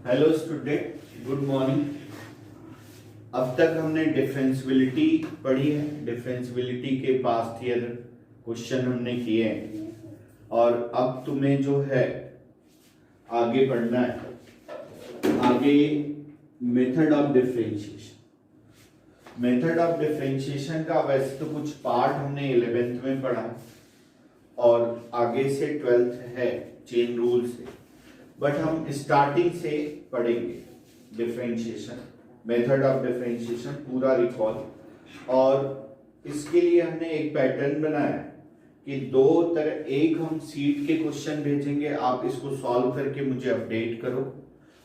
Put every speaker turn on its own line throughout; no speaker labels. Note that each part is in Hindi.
Hello student, good morning. अब तक हमने डिफरेंशियबिलिटी पढ़ी है। डिफरेंशियबिलिटी के पास्ट ईयर क्वेश्चन हमने किए हैं और अब तुम्हें जो है आगे पढ़ना है। आगे method of differentiation. Method of differentiation का वैसे तो कुछ पार्ट हमने 11th में पढ़ा और आगे से 12th है चेन रूल से, बट हम स्टार्टिंग से पढ़ेंगे डिफरेंशिएशन, मेथड ऑफ डिफरेंशिएशन पूरा रिकॉल। और इसके लिए हमने एक पैटर्न बनाया कि दो तरह, एक हम सीट के क्वेश्चन भेजेंगे, आप इसको सॉल्व करके मुझे अपडेट करो,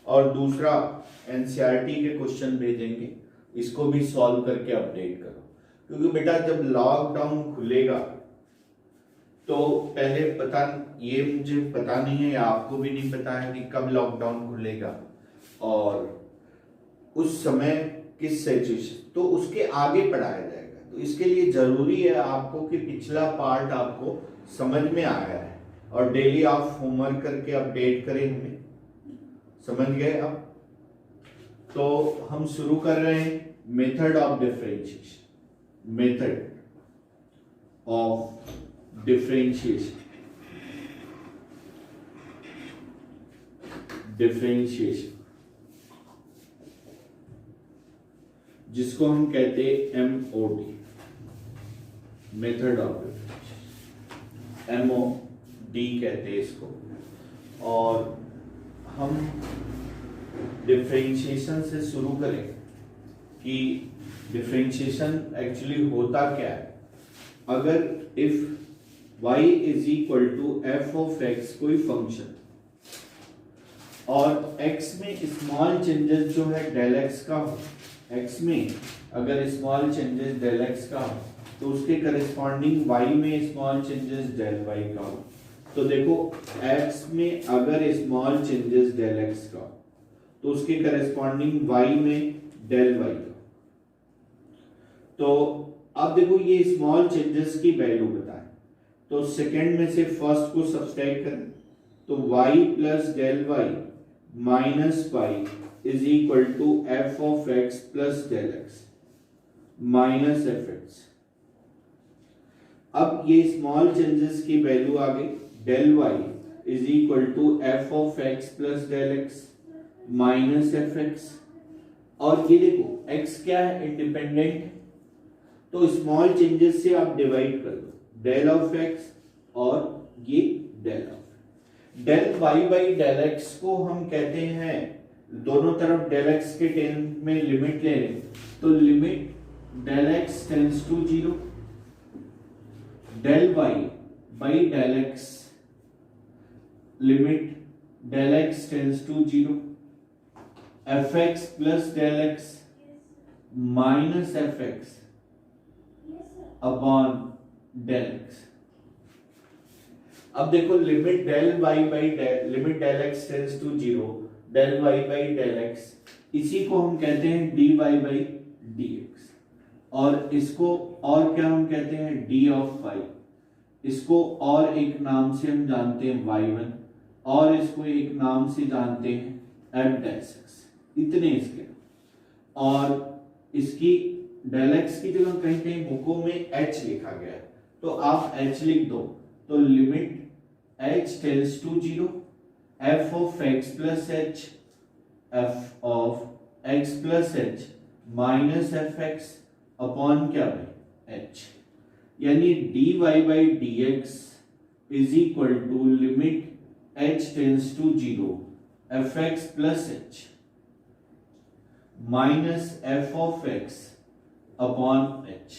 और दूसरा एनसीईआरटी के क्वेश्चन भेजेंगे, इसको भी सॉल्व करके अपडेट करो। क्योंकि बेटा जब लॉकडाउन खुलेगा तो पहले ये मुझे पता नहीं है या आपको भी नहीं पता है कि कब लॉकडाउन खुलेगा और उस समय किस सिचुएशन, तो उसके आगे पढ़ाया जाएगा। तो इसके लिए जरूरी है आपको कि पिछला पार्ट आपको समझ में आया है और डेली आप होमवर्क करके अपडेट करें हमें। समझ गए आप? तो हम शुरू कर रहे हैं method of differentiation. Method of differentiation. जिसको हम कहते हैं MOD, method of differentiation, MOD कहते हैं इसको। और हम डिफरेंशिएशन से शुरू करें कि डिफरेंशिएशन एक्चुअली होता क्या है। अगर if y is equal to f of x कोई फंक्शन और x में स्मॉल चेंजेस जो है डेल x का हो, x में अगर स्मॉल चेंजेस डेल x का हो तो उसके करस्पॉन्डिंग y में स्मॉल चेंजेस डेल y का हो। तो देखो x में अगर स्मॉल चेंजेस डेल x का हो तो उसके करस्पॉन्डिंग y में डेल y का। तो अब देखो ये स्मॉल चेंजेस की वैल्यू बताएं, तो सेकंड में से फर्स्ट को सब्सट्रैक्ट करें तो y plus del y minus y is equal to f of x plus del x minus f x. अब ये स्मॉल चेंजेस की वैल्यू आ गई, del y is equal to f of x plus del x minus f x. और ये देखो x क्या है, इंडिपेंडेंट, तो स्मॉल चेंजेस से आप डिवाइड कर दो, डेल ऑफ एक्स और ये del of del y by del x को हम कहते हैं, दोनों तरफ डेल एक्स के टेन में लिमिट ले रहे तो limit del x tends to 0, del y by del x limit del x tends to 0, f x plus del x minus f x upon del x. अब देखो limit del y by limit del x tends to 0, del y by del x, इसी को हम कहते हैं d y by d x. और इसको और क्या हम कहते हैं, डी ऑफ वाई। इसको और एक नाम से हम जानते हैं y1 और इसको एक नाम से जानते हैं एफ डैश एक्स। इतने इसके, और इसकी डेल एक्स की जगह कहीं कहीं बुकों में h लिखा गया है तो आप h लिख दो। तो limit h tends to 0, f of x plus h, f of x plus h minus f x upon क्या भाई h, यानी dy by d x is equal to limit h tends to 0 f x plus h minus f of x upon h।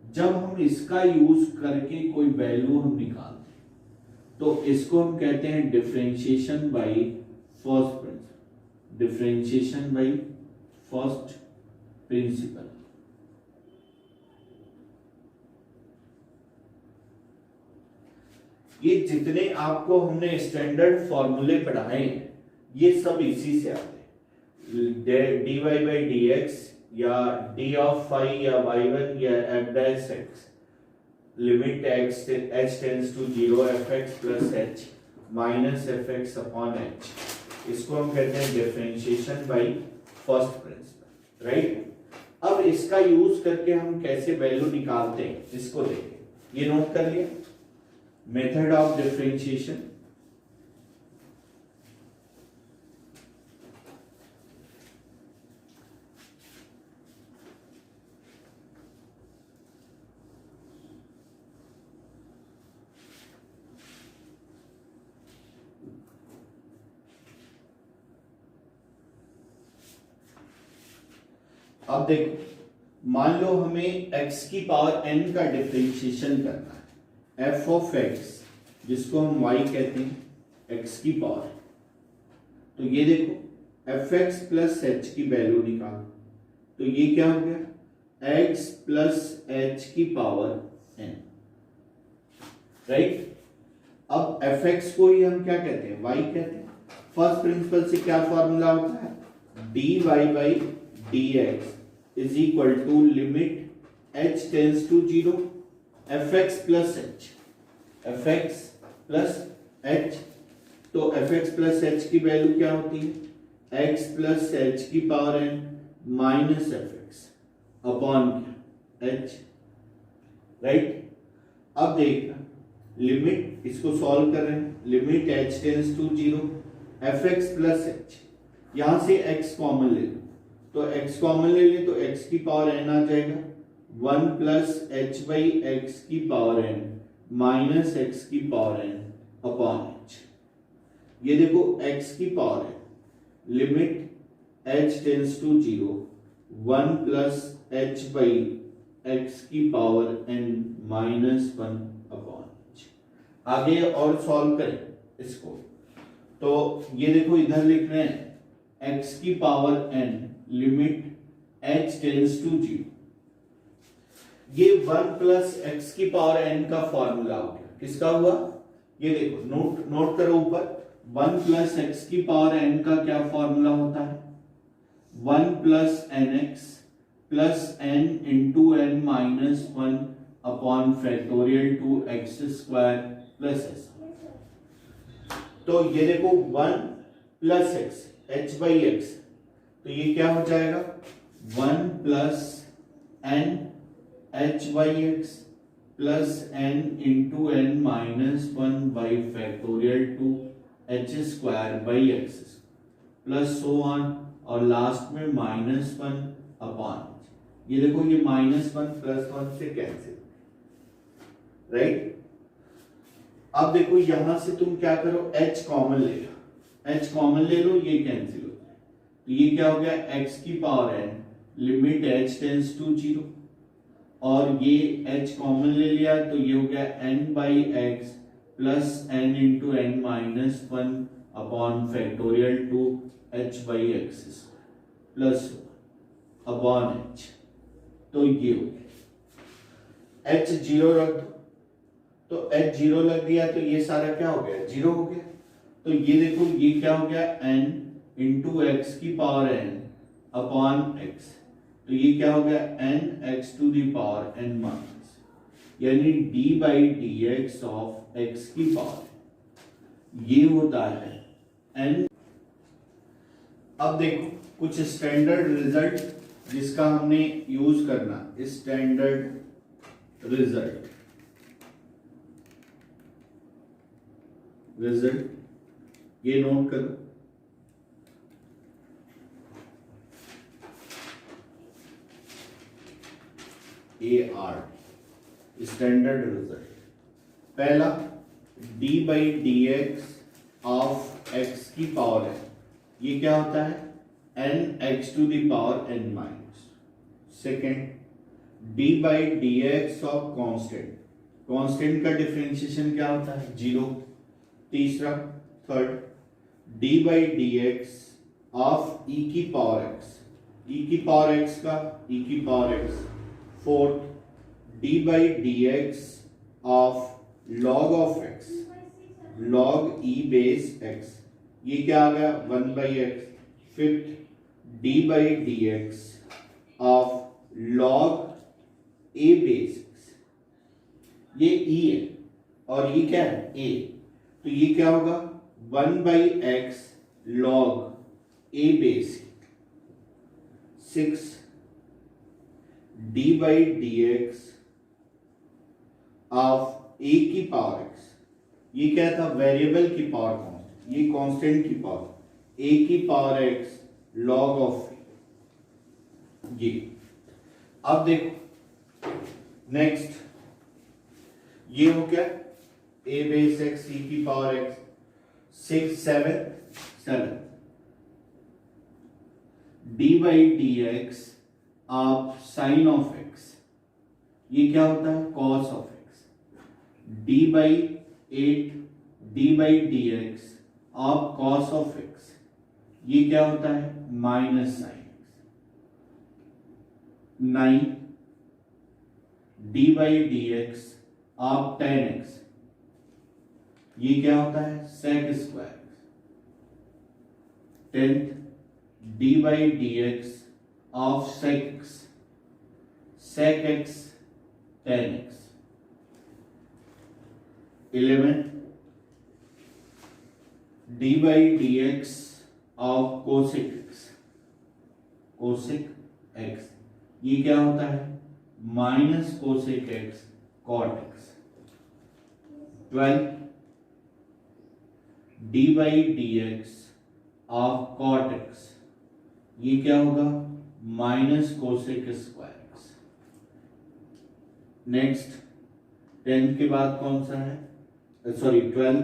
जब हम इसका यूज करके कोई वैल्यू हम निकालते हैं तो इसको हम कहते हैं differentiation by first principal. Differentiation by first principal. ये जितने आपको हमने स्टैंडर्ड फॉर्मूले पढ़ाए हैं ये सब इसी से आते हैं। D y by d x या डी ऑफ फाई या y1 या f dash x, limit x h tends to 0 f x plus h minus f x upon h। इसको हम कहते हैं differentiation by first principle, right. अब इसका यूज करके हम कैसे वैल्यू निकालते हैं इसको देखें। ये नोट कर लिया, मेथड ऑफ डिफरेंशिएशन। अब देखो, मान लो हमें x की पावर n का डिफरेंशिएशन करना है, f ऑफ x जिसको हम y कहते हैं x की पावर। तो ये देखो एफ एक्स प्लस एच की वैल्यू निकालो, तो ये क्या हो गया x प्लस एच की पावर n, राइट। अब एफ एक्स को ही हम क्या कहते हैं y कहते हैं। फर्स्ट प्रिंसिपल से क्या फॉर्मूला होता है, dy by dx is equal to limit h tends to 0 f x plus h, f x plus h. तो एफ एक्स प्लस एच की वैल्यू क्या होती है, x प्लस एच की power n minus f x upon h, right. अब देखना लिमिट, इसको सॉल्व कर रहे हैं, limit h tends to 0 f x plus h, यहां से x कॉमन ले लो, तो x कॉमन ले ले तो x की पावर n आ जाएगा, 1 प्लस एच बाई एक्स की पावर n माइनस एक्स की पावर n अपॉन h। ये देखो x की पावर है, limit h tends to 0 1 plus h by x की power n minus 1 upon h। आगे और सॉल्व करें इसको, तो ये देखो इधर लिख रहे हैं x की power n limit h tends to 0, ये 1 प्लस एक्स की पावर n का फॉर्मूला हो गया, किसका हुआ, ये देखो नोट करो ऊपर, 1 प्लस एक्स की पावर n का क्या फॉर्मूला होता है, 1 plus n x plus n into n minus 1 upon factorial two x square plus s. तो ये देखो 1 plus x h by x, तो ये क्या हो जाएगा 1 plus n h by x plus n into n minus 1 by factorial two h square by x plus so on, और लास्ट में माइनस 1 अपॉन। ये देखो ये माइनस 1 प्लस 1 से कैंसिल, राइट। अब देखो यहां से तुम क्या करो, h कॉमन ले लो, h कॉमन ले लो, ये कैंसिल हो जाए, तो ये क्या हो गया x की power n limit h tends to 0, और ये h कॉमन ले लिया तो ये हो गया n by x plus n into n minus 1 upon factorial to h by x plus upon h। तो ये हो गया h 0 रख दो, तो h 0 लग गया, तो ये सारा क्या हो गया 0 हो गया। तो ये देखो ये क्या हो गया n इंटू एक्स की पावर n अपॉन x, तो ये क्या हो गया n x to the power n minus, यानी d by d x of x की पावर, ये होता है n। अब देखो कुछ स्टैंडर्ड रिजल्ट जिसका हमने यूज करना, स्टैंडर्ड रिजल्ट ये नोट करो, AR स्टैंडर्ड रिजल्ट। पहला d by d x of x की पावर है, ये क्या होता है n x to the power n minus. Second d by d x of constant, constant का डिफरेंशिएशन क्या होता है 0। तीसरा third d by d x of e की पावर x, e की पावर x का e की power x। Fourth d by d x of log of x, log e base x, ये क्या आ गया 1 by x. Fifth d by d x of log a base x, ये e है और ये क्या है a, तो ये क्या होगा 1 by x log a base 6 d by d x of a की पावर एक्स, ये क्या था, वेरिएबल की पावर कांस्टेंट, ये कांस्टेंट की पावर ए की पावर एक्स लॉग ऑफ ये। अब देखो नेक्स्ट, ये हो गया ए बेस एक्स ई की power x 6 7 d by d x of sine of x, ये क्या होता है, cos of x, d by 8 d by d x of cos of x, ये क्या होता है, minus sine x, 9 d by d x of tan x, ये क्या होता है, sec square, 10 d by d x of sec x, sec x tan x, 11 d by d x of cosec x, cosec x, ये क्या होता है, minus cosec x cot x, 12 d by d x of cot x, ये क्या होगा, minus cosec square x. Next 10 के बाद कौन सा है, sorry 12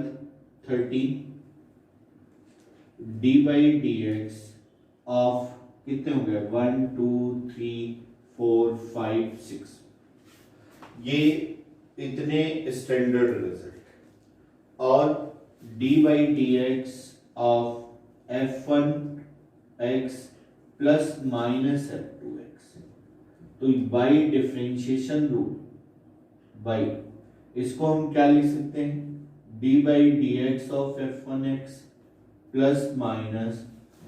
13 d by d x of कितने हो गए, 1 2 3 4 5 6, ये इतने स्टैंडर्ड रिजल्ट। और D by d x of f1 x plus minus f2 x, तो बाई डिफरेंशिएशन रूल, बाई इसको हम क्या लिख सकते हैं, D by d x of f1 x plus minus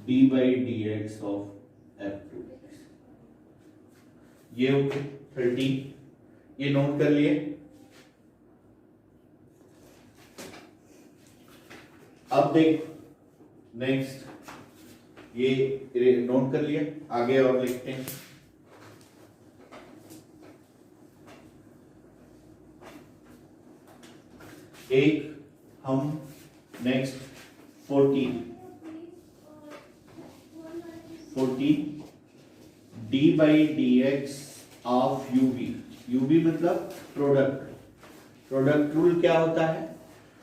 D by d x of f2 x। ये हो गए 13, ये नोट कर लिए। अब देख नेक्स्ट, ये नोट कर लिया, आगे और लिखते हैं। एक हम next 14 D by d x of UV, UV मतलब प्रोडक्ट रूल क्या होता है,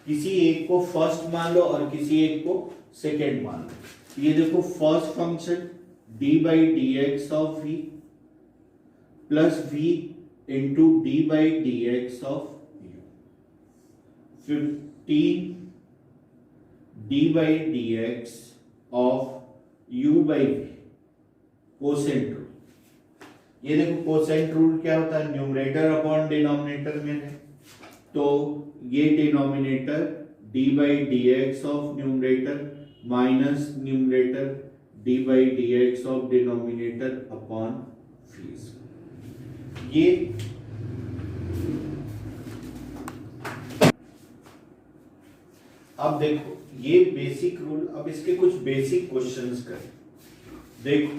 किसी एक को फर्स्ट मान लो और किसी एक को सेकेंड मान लो। ये देखो first function d by d x of v plus v into d by d x of u, 15 d by d x of u by v, quotient rule. ये देखो कोसेंट रूल क्या होता है, न्यूमरेटर अपॉन डिनोमिनेटर में है, तो ये denominator D by d x of numerator minus numerator D by d x of denominator upon fees. ये अब देखो ये बेसिक रूल, अब इसके कुछ बेसिक क्वेश्चंस करें। देखो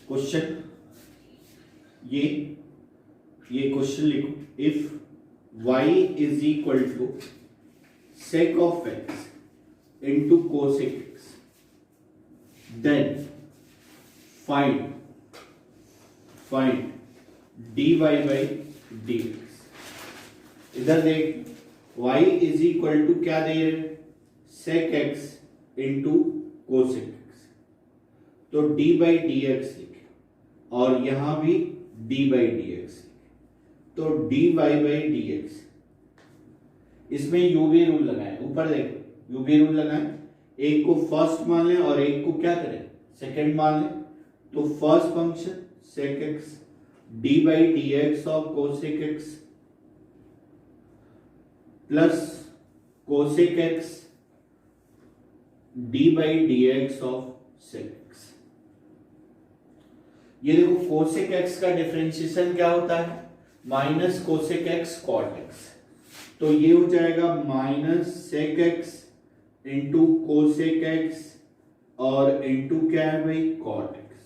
क्वेश्चन, ये क्वेश्चन लिखो, if y is equal to sec of x into cosec x, then find dy by dx। इधर देख y is equal to क्या दे रहे, sec x into cosec x, तो d by dx लिखे और यहां भी d by dx, तो dy by dx, इसमें यूवी रूल लगाए, ऊपर देखो यूवी रूल लगाए, एक को फर्स्ट मान लें और एक को क्या करें, सेकंड मान लें, तो first function sec x d by d x of cosec x plus cosec x d by d x of sec x। ये देखो कोसेक x का डिफरेंशिएशन क्या होता है, minus cosec x cot x, तो ये हो जाएगा minus sec x into cosec x और इंटू क्या है भाई कॉट एक्स,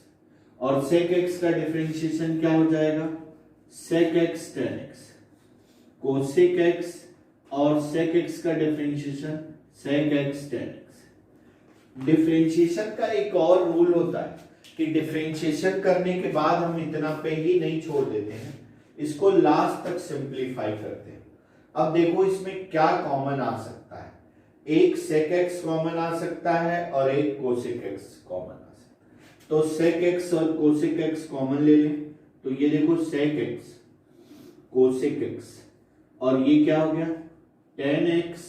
और सेक एक्स का डिफरेंशिएशन क्या हो जाएगा sec x tan x, cosec x और सेक एक्स का differentiation sec x tan x. Differentiation का एक और रूल होता है कि डिफरेंशिएशन करने के बाद हम इतना पे ही नहीं छोड़ देते हैं, इसको लास्ट तक सिंप्लीफाई करते हैं। अब देखो इसमें क्या कॉमन आ सकता है, एक सेक एक्स कॉमन आ सकता है और एक कोसेक एक्स कॉमन आ सकता है। तो सेक एक्स और कोसेक एक्स कॉमन ले लें, तो ये देखो सेक एक्स कोसेक एक्स और ये क्या हो गया टेन एक्स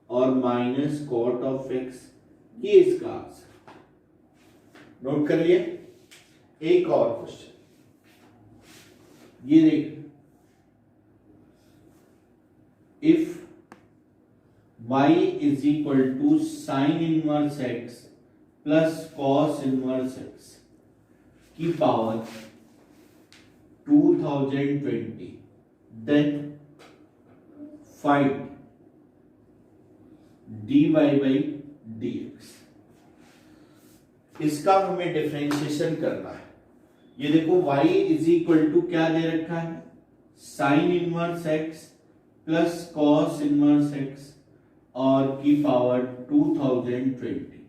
और माइनस कॉट ऑफ एक्स, ये इसका आंसर। नोट कर लिए। एक और क्वेश्चन ये देख, if y is equal to sine inverse x plus cos inverse x की power 2020, then find dy by dx। इसका हमें डिफरेंशिएशन करना है। ये देखो y इज इक्वल टू क्या दे रखा है sine inverse x plus cos inverse x और की पावर 2020।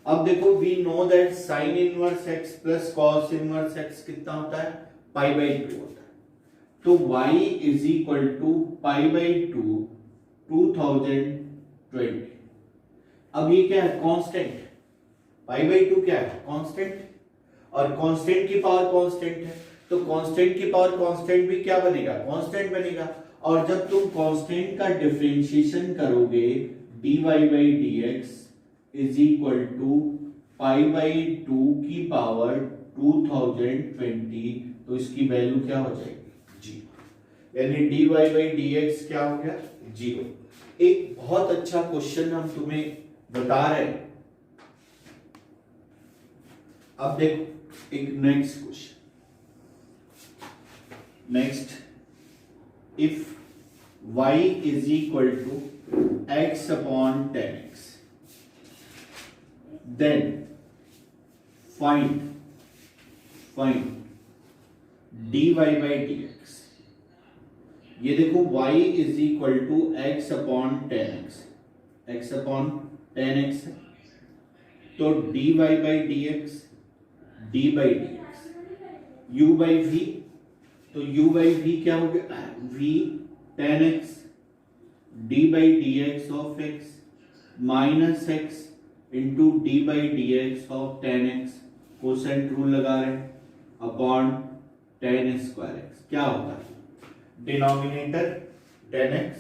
अब देखो we know that sine inverse x plus cos inverse x कितना होता है पाई बाई 2 होता है, तो y is equal to pi by 2 2020। अब ये क्या है कांस्टेंट, पाई बाई 2 क्या है कांस्टेंट, और कांस्टेंट की पावर कांस्टेंट है, तो कांस्टेंट की पावर कांस्टेंट भी क्या बनेगा कांस्टेंट बनेगा। और जब तुम कांस्टेंट का डिफरेंशिएशन करोगे dy by dx is equal to pi by 2 की पावर 2020, तो इसकी वैल्यू क्या हो जाएगी जीरो, यानी dy by dx क्या हो गया जीरो। एक बहुत अच्छा क्वेश्चन हम तुम्हें बता रहे हैं। अब देखो एक next question, next if y is equal to x upon 10x, then find dy by dx। ये देखो y is equal to x upon 10x, x upon 10x है, तो dy by dx, d by dx, u by v, तो u by v क्या हो गया v 10x d by dx of x minus x into d by dx of 10x, quotient rule लगा रहे हैं अपॉन 10 स्क्वायर x, क्या होता है denominator 10x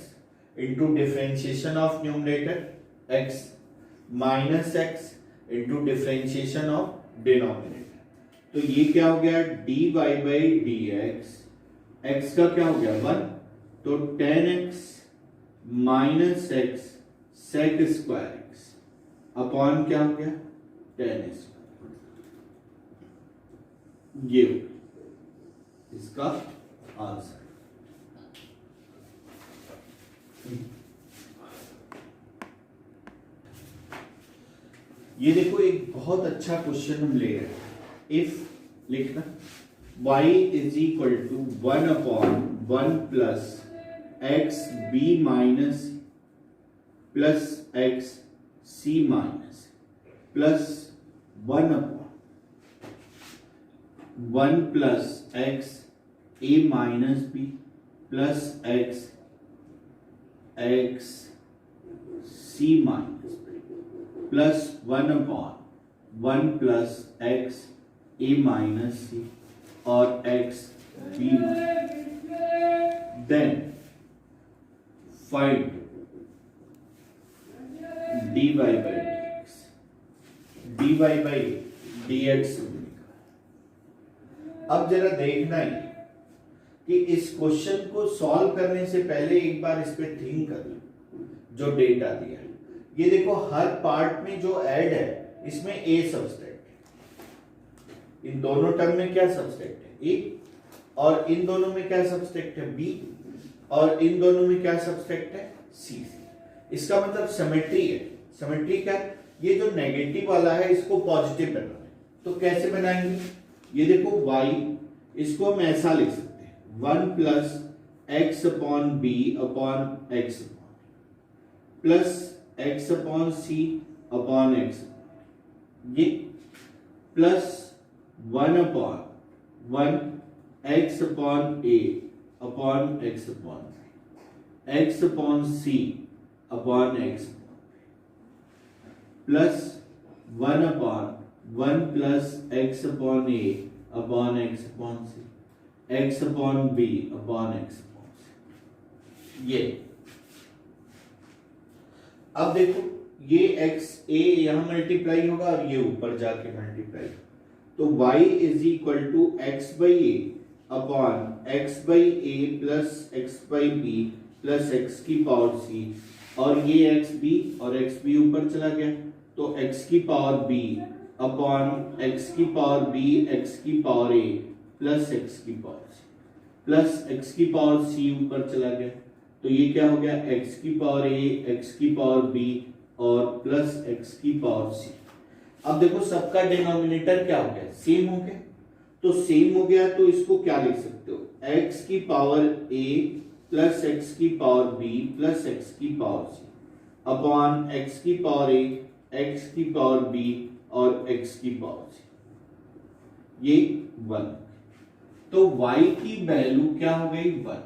into differentiation of numerator x minus x into differentiation of denominator, तो ये क्या हो गया dy by dx, x का क्या हो गया 1, तो 10x minus x sec square x upon क्या हो गया 10 स्क्वायर, ये इसका आंसर। ये देखो एक बहुत अच्छा क्वेश्चन हम ले रहे हैं। इफ लिखना y is equal to 1 upon 1 plus x b minus plus x c minus plus 1 upon 1 plus x a minus b plus x x c minus b plus 1 upon 1 plus x a minus c और x b, then find dy by dx, dy by dx। अब जरा देखना ही कि इस क्वेश्चन को सॉल्व करने से पहले एक बार इस पे थिंक कर लो जो डेटा दिया है। ये देखो हर पार्ट में जो ऐड है इसमें a सब्सट्रैक्ट है, इन दोनों टर्म में क्या सब्सट्रैक्ट है a, और इन दोनों में क्या सब्सट्रैक्ट है b, और इन दोनों में क्या सब्सट्रैक्ट है c। इसका मतलब सिमेट्री है, समझ ठीक है। ये जो नेगेटिव वाला है इसको पॉजिटिव बनाना है, तो कैसे बनाएंगे, ये देखो y, इसको हम ऐसा लिख सकते हैं 1 plus x upon b upon x plus x upon c upon x, ये plus 1 upon 1 x upon a upon x upon c upon x plus 1 upon 1 plus x upon a upon x upon c x upon b upon x upon c. ये अब देखो ये एक्स ए यहां मल्टीप्लाई होगा और ये ऊपर जाके मल्टीप्लाई, तो y is equal to x by a upon x by a plus x by b plus x की पावर सी, और ये एक्स बी और एक्स बी ऊपर चला गया, तो एक्स की पावर बी अपॉन एक्स की पावर बी एक्स की पावर ए प्लस एक्स की पावर सी प्लस एक्स की पावर सी ऊपर चला गया, तो ये क्या हो गया एक्स की पावर ए एक्स की पावर बी और प्लस एक्स की पावर सी। अब देखो सबका डिनोमिनेटर क्या हो गया, सेम हो गया, तो सेम हो गया तो इसको क्या लिख सकते हो, एक्स की पावर ए प्लस एक्स की पावर बी प्लस एक्स की पावर सी अपॉन एक्स की पावर ए एक्स की पावर बी और एक्स की पावर सी, ये 1। तो y की वैल्यू क्या हो गई 1,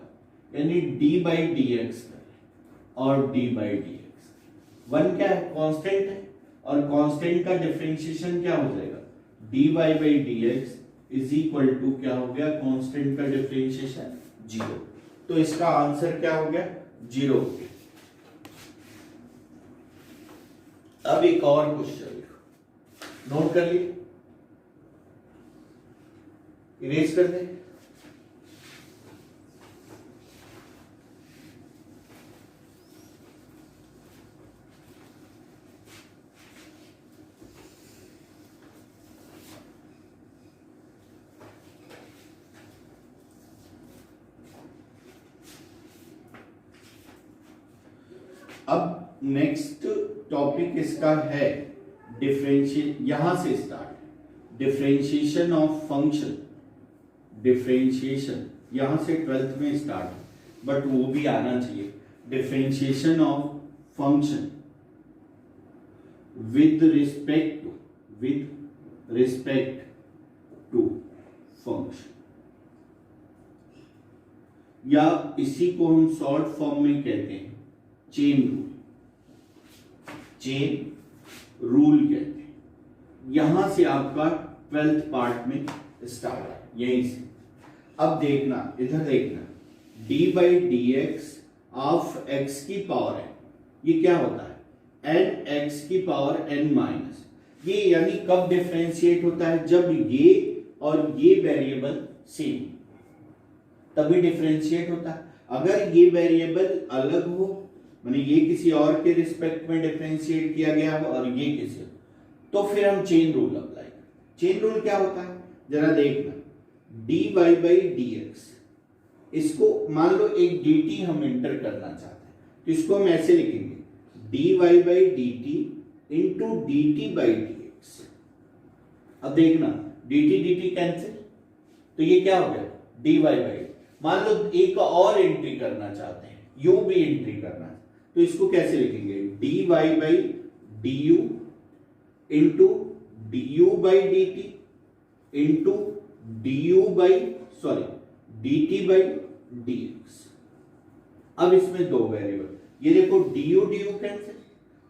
यानी d बाई डी एक्स और d बाई डी एक्स, 1 क्या है कांस्टेंट है, और कांस्टेंट का डिफरेंशिएशन क्या हो जाएगा dy by d x is equal to क्या हो गया कांस्टेंट का डिफरेंशिएशन 0, तो इसका आंसर क्या हो गया 0 हो गया। अब एक और क्वेश्चन नोट कर लिए, इरेज कर दे। अब नेक्स्ट टॉपिक इसका है डिफरेंशिएट, यहां से start differentiation of function, differentiation यहां से 12th में स्टार्ट, बट वो भी आना चाहिए, differentiation of function with respect to function, या इसी को हम शॉर्ट फॉर्म में कहते हैं चेन रूल कहते हैं। यहां से आपका 12th पार्ट में स्टार्ट है, यहीं से। अब देखना, इधर देखना, d by d x of x की पावर n, ये क्या होता है n एक्स की पावर n माइनस, ये यानी कब डिफरेंशिएट होता है, जब ये और ये वेरिएबल सेम, तभी डिफरेंशिएट होता है। अगर ये वेरिएबल अलग हो, माने ये किसी और के रिस्पेक्ट में डिफरेंशिएट किया गया हो और ये किसी, तो फिर हम चेन रूल अप्लाई करें। चेन रूल क्या होता है जरा देखना, dy बाई डी एक्स, इसको मान लो एक dt हम एंटर करना चाहते हैं, तो इसको हम ऐसे लिखेंगे dy by d T into d t by d x. अब देखना dt कैंसिल, तो ये क्या हो गया dy बाई, मान लो एक और एंट्री करना चाहते हैं, u भी एंट्री करना है, तो इसको कैसे लिखेंगे dy by du into du by d T into du by dt by dx। अब इसमें दो वेरिएबल, ये देखो du कैंसिल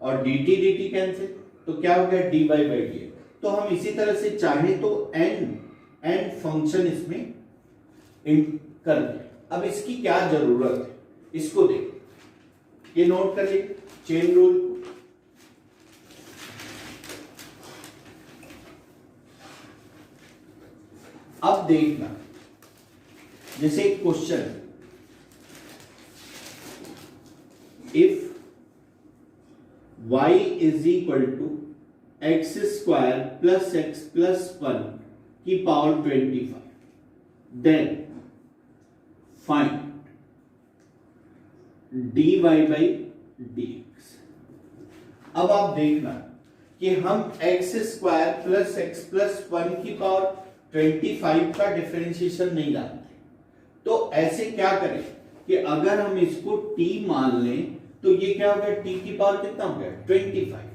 और dt कैंसिल, तो क्या हो गया dy बाई dx। तो हम इसी तरह से चाहे तो n फंक्शन इसमें कर दें। अब इसकी क्या जरूरत है, इसको देखो, ये नोट कर लीजिए चेन रूल। अब देखना, जैसे एक question, if y is equal to x square plus x plus 1 की power 25, then find dy by dx। अब आप देखना कि हम x square plus x plus 1 की पावर 25 का डिफरेंशिएशन नहीं जानते, तो ऐसे क्या करें कि अगर हम इसको t मान लें तो ये क्या हो गया, t की पावर कितना हो गया 25,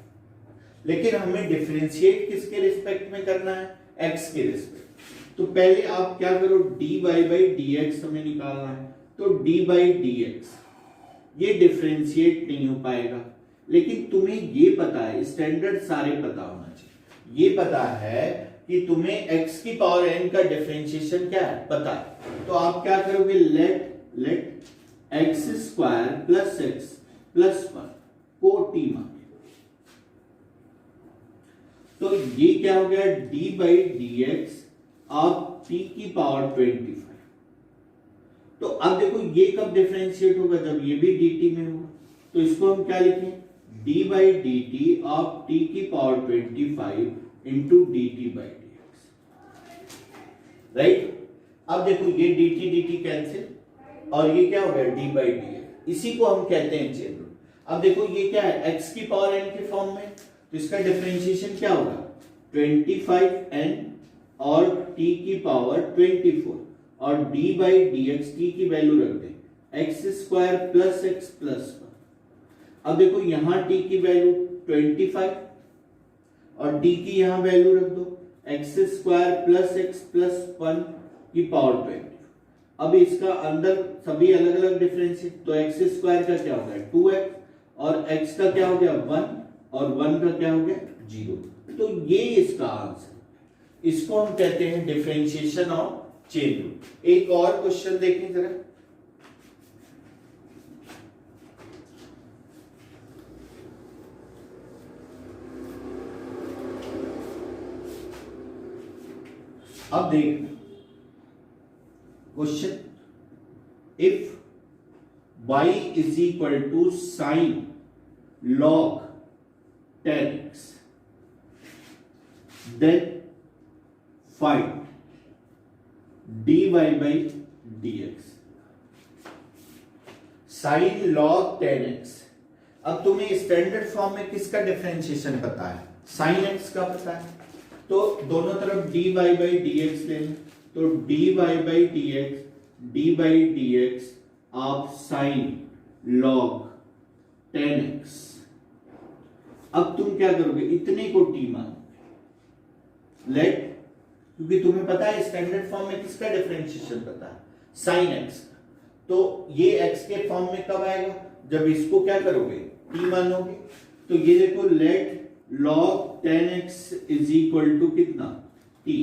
लेकिन हमें डिफरेंशिएट किसके रिस्पेक्ट में करना है, x के रिस्पेक्ट। तो पहले आप क्या करो, dy बाई dx हमें निकालना है, तो d बाई dx ये डिफरेंशिएट नहीं हो पाएगा, लेकिन तुम्हें ये पता है, स्टैंडर्ड सारे पता होना चाहिए, ये पता है कि तुम्हें x की पावर n का डिफरेंशिएशन क्या है पता है, तो आप क्या करोगे, let x square plus x plus 1 को t मान, तो ये क्या हो गया, d by d x of t की पावर 25। तो अब देखो ये कब डिफरेंशिएट होगा, जब ये भी dt में होगा, तो इसको हम क्या लिखें, d by d T of t की power 25 into d t by d x, right. अब देखो ये dt कैंसिल और ये क्या हो गया, d बाई डी एक्स, इसी को हम कहते हैं चेन रूल। अब देखो ये क्या है, x की पावर n के फॉर्म में, तो इसका डिफरेंशिएशन क्या होगा 25n और t की पावर 24 और d by d x, t की वैल्यू रख दें x square plus x plus 1। अब देखो यहां t की वैल्यू 25 और d की यहां वैल्यू रख दो x square plus x plus 1 की पावर 20। अब इसका अंदर सभी अलग अलग डिफरेंशिएट, तो एक्स स्क्वायर का क्या हो गया 2x और x का क्या हो गया 1 और 1 का क्या हो गया 0, तो ये इसका आंसर। इसको हम कहते हैं डिफरेंशिएशन ऑफ चेन रूल। एक और क्वेश्चन देखें जरा, अब देखना question, if y is equal to sine log 10x then find dy by dx। Sine log 10x, अब तुम्हें स्टैंडर्ड फॉर्म में किसका डिफरेंशिएशन पता है, साइन x का पता है, तो दोनों तरफ dy बाई dx ले लें, तो dy by dx of sine log 10x। अब तुम क्या करोगे, इतने को t मानो, लेट, क्योंकि तुम्हें पता है स्टैंडर्ड फॉर्म में किसका डिफरेंशिएशन पता है, साइन x का, तो ये x के फॉर्म में कब आएगा, जब इसको क्या करोगे t मानोगे, तो ये देखो let log 10x is equal to कितना t,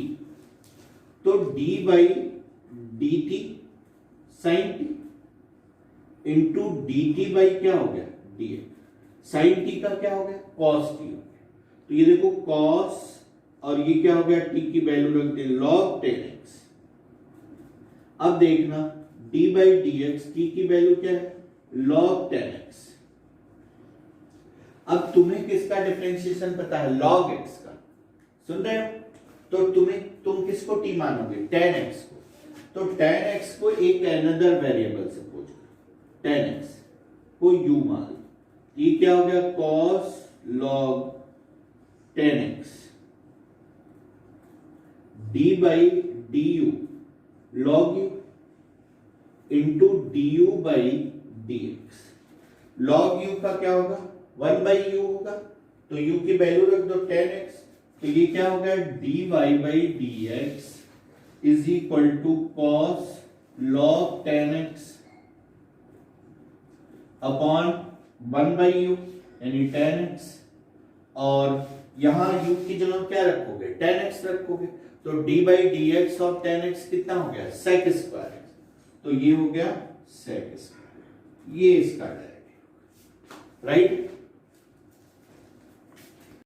तो d by d t sine t into d t by क्या हो गया डी एक्स, साइन टी का क्या हो गया कॉस टी हो गया, तो ये देखो कॉस और ये क्या हो गया टी की वैल्यू रख दे log 10x। अब देखना d by d x, T की वैल्यू क्या है log 10x। अब तुम्हें किसका डिफरेंशिएशन पता है, log x का, सुन रहे हो, तो तुम किसको t मानोगे 10x को, तो 10x को एक अनदर वेरिएबल सपोज 10x को u मान लो, ये क्या हो गया cos log 10x d by D you log u into D you by d x. log u का क्या होगा 1 बाई यू होगा, तो u की वैल्यू रख दो 10x, तो ये क्या हो गया dy by d x is equal to cos log 10x upon 1 by u यानी 10x, और यहां u की जगह क्या रखोगे 10x रखोगे, तो d by d x of 10x कितना हो गया sec स्क्वायर, तो ये हो गया sec स्क्वायर, ये इसका डायरेक्ट, राइट।